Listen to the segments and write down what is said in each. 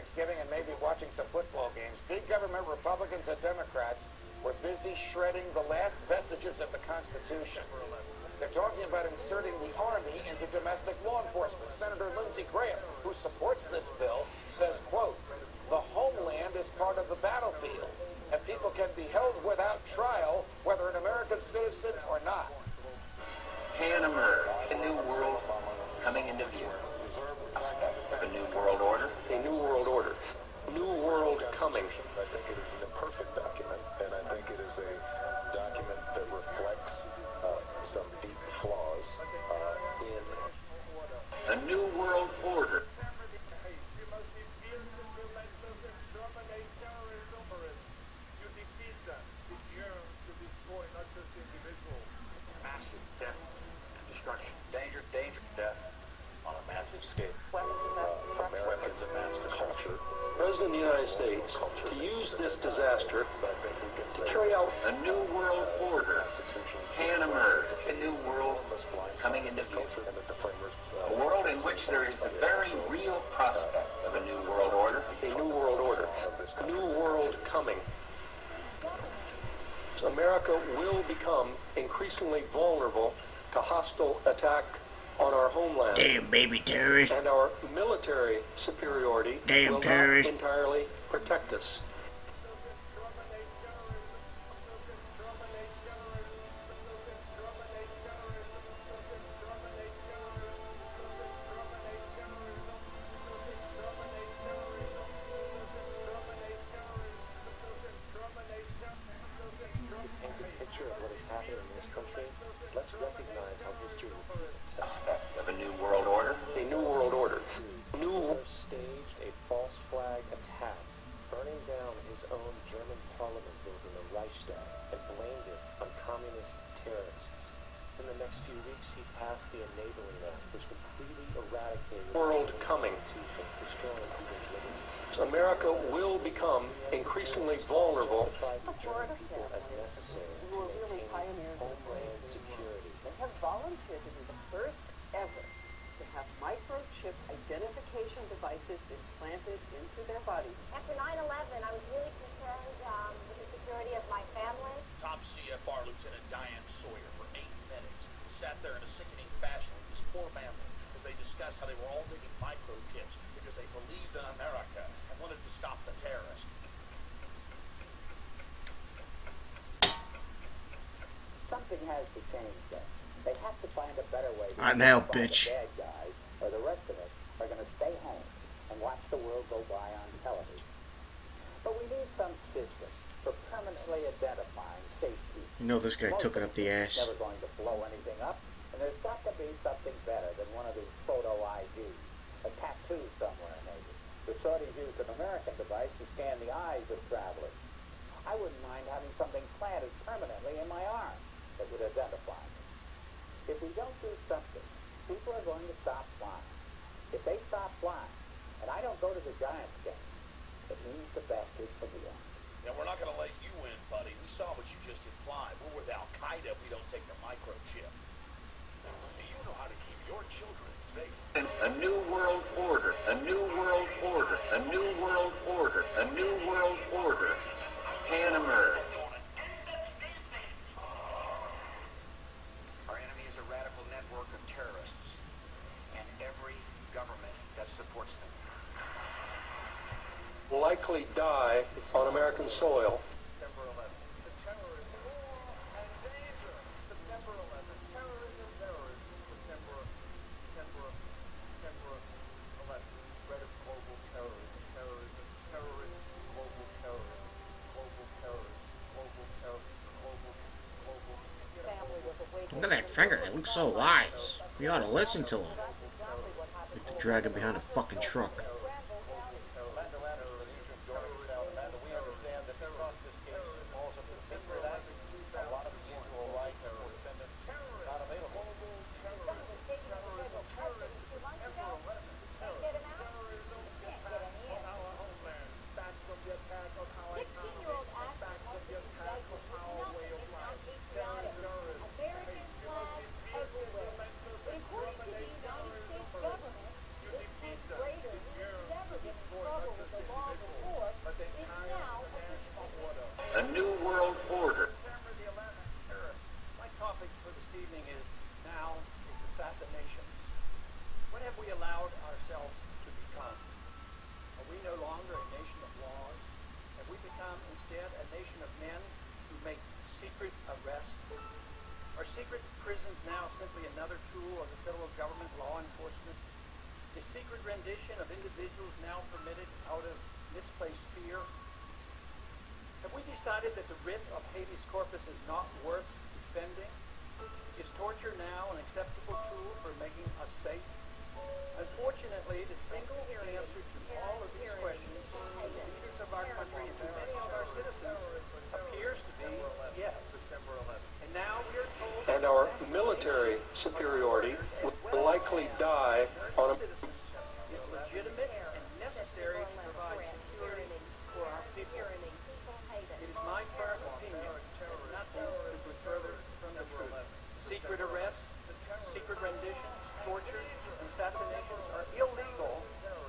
Thanksgiving and maybe watching some football games, big government Republicans and Democrats were busy shredding the last vestiges of the Constitution. They're talking about inserting the Army into domestic law enforcement. Senator Lindsey Graham, who supports this bill, says, quote, "The homeland is part of the battlefield, and people can be held without trial, whether an American citizen or not." Can emerge a new world coming into view. A new world order. A new world order. New world coming. I think it is an imperfect document, and I think it is a document that reflects some deep flaws in a new world order. Massive death and destruction. Danger, death on a massive scale. Weapons of mass destruction. Weapons of mass destruction. President of the United States to use this disaster to carry out a new world order can emerge. A new world coming into view. A world in which there is a very real prospect of a new world order. A new world order. New world coming. America will become increasingly vulnerable to hostile attack on our homeland. Damn, baby terrorist. And our military superiority will not entirely protect us. Picture of what is happening in this country, let's recognize how history repeats itself. Of a new world order. A new world order. New staged a false flag attack, burning down his own German parliament building, the Reichstag, and blamed it on communist terrorists. In the next few weeks, he passed the Enabling Act, which completely eradicated world coming. Destroying people's liberties. America will become increasingly vulnerable. People as necessary to maintain homeland security. They have volunteered to be the first ever to have microchip identification devices implanted into their body. After 9/11, I was really concerned with the security of my family. Top CFR Lieutenant Diane Sawyer for 8 minutes sat there in a sickening fashion with this poor family as they discussed how they were all taking microchips because they believed in America and wanted to stop the terrorists. Something has to change then. They have to find a better way. I know, bitch. The bad guys, or the rest of us, are going to stay home and watch the world go by on television. But we need some system for permanently identifying safety. You know this guy took it up the ass. Never going to blow anything up, and there's got to be something better than one of these photo IDs, a tattoo somewhere maybe. The Saudis used an American device to scan the eyes of travelers. I wouldn't mind having something planted permanently in my arm that would identify me. If we don't do something, people are going to stop flying. If they stop flying, and I don't go to the Giants game, it means the bastards will be on. Now, we're not going to let you in, buddy. We saw what you just implied. We're with Al-Qaeda if we don't take the microchip. You know how to keep your children safe. A new world order. A new world order. A new world order. A new world order can emerge. Our enemy is a radical network of terrorists and every government that supports them. Likely die on American soil. September 11th. The terrorist war and danger. September 11th. Terrorism, terrorism. September 11th. Threat of global terrorism. Terrorism, terrorism, global terrorism. Global terrorism. Global terrorism. Global. Family was awake. Look at that finger. It looks so wise. We ought to listen to him. Like to drag him behind a fucking truck. But according to the United States government, this 10th grader assassinations. What have we allowed ourselves to become? Are we no longer a nation of laws? Have we become instead a nation of men who make secret arrests? Are secret prisons now simply another tool of the federal government law enforcement? Is secret rendition of individuals now permitted out of misplaced fear? Have we decided that the writ of habeas corpus is not worth defending? Is torture now an acceptable tool for making us safe? Unfortunately, the single answer to all of these questions to the leaders of our country and to many of our citizens appears to be yes. And now we are told And our military superiority will likely die on a... is legitimate and necessary to provide security for our people. It is my firm opinion that nothing could be further from the truth. Secret arrests, secret renditions, torture, and assassinations are illegal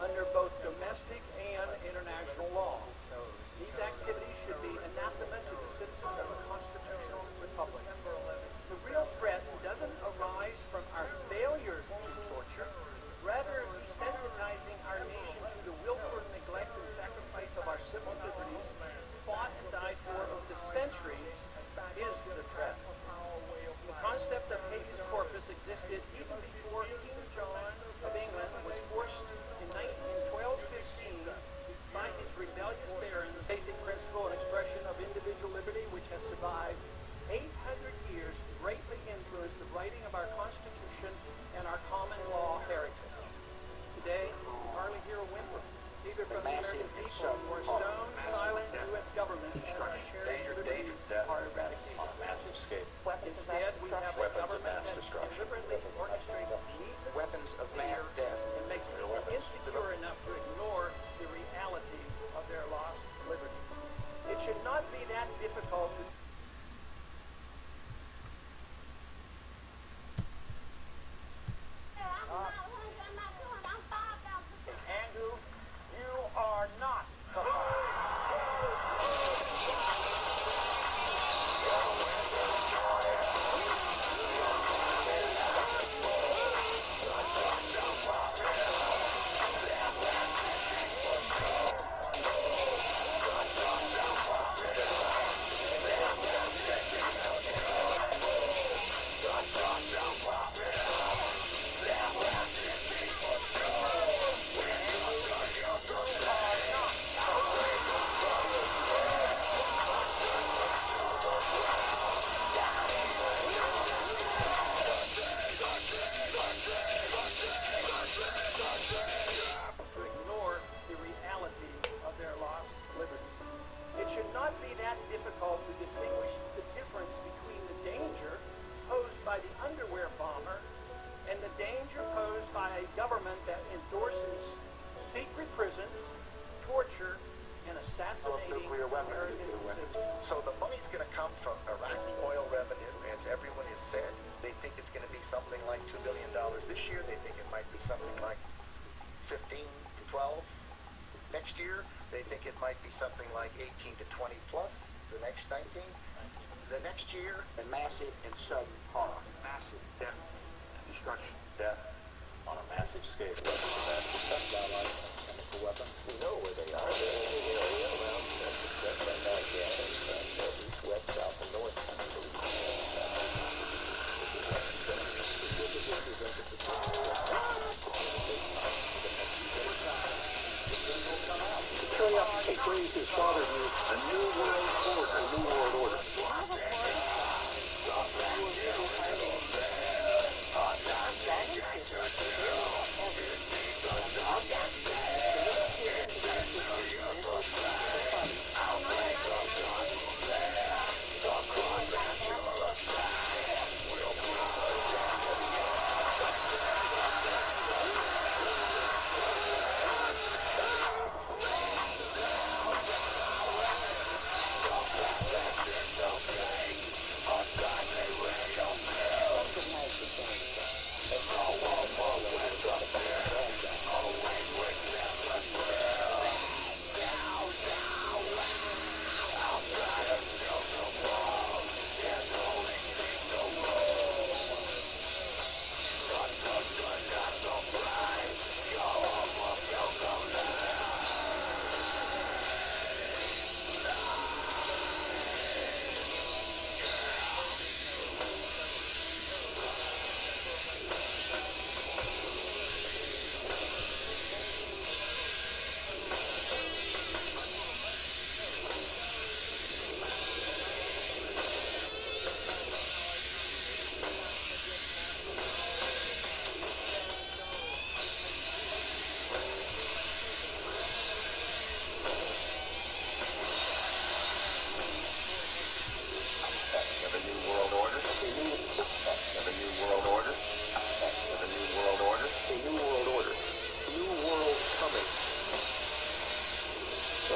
under both domestic and international law. These activities should be anathema to the citizens of a constitutional republic. The real threat doesn't arise from our failure to torture, rather desensitizing our nation to the willful neglect and sacrifice of our civil liberties fought and died for over the centuries is the threat. The concept of habeas corpus existed even before King John of England was forced in 1215 by his rebellious barons. Basic principle and expression of individual liberty, which has survived 800 years, greatly influenced the writing of our Constitution and our common law heritage. Today, we hardly hear a whimper, either from the American people or a stone, silent U.S. government that our cherished liberties are eradicated. Instead, we have a government that deliberately orchestrates needless fear and makes people insecure enough to ignore the reality of their lost liberties. It should not be that difficult to Andrew, you are not the by the underwear bomber and the danger posed by a government that endorses secret prisons, torture, and assassinating American citizens. So the money's going to come from Iraqi oil revenue, as everyone has said. They think it's going to be something like $2 billion this year. They think it might be something like 15 to 12 next year. They think it might be something like 18 to 20 plus the next 19. The next year, the massive and sudden horror. Massive death and destruction. Death on a massive scale. Weapons of mass destruction, chemical weapons. We know where they are. They're in the area around except by Baghdad and east, west, south, and north. Curiosity raised his father knew A new world order. a new world order.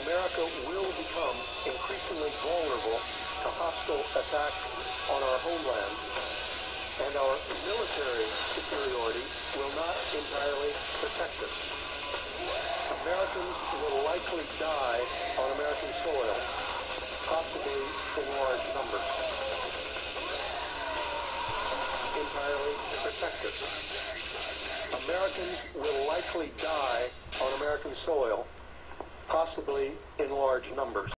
America will become increasingly vulnerable to hostile attack on our homeland, and our military superiority will not entirely protect us. Americans will likely die on American soil, possibly in large numbers. Entirely protect us. Americans will likely die on American soil, possibly in large numbers.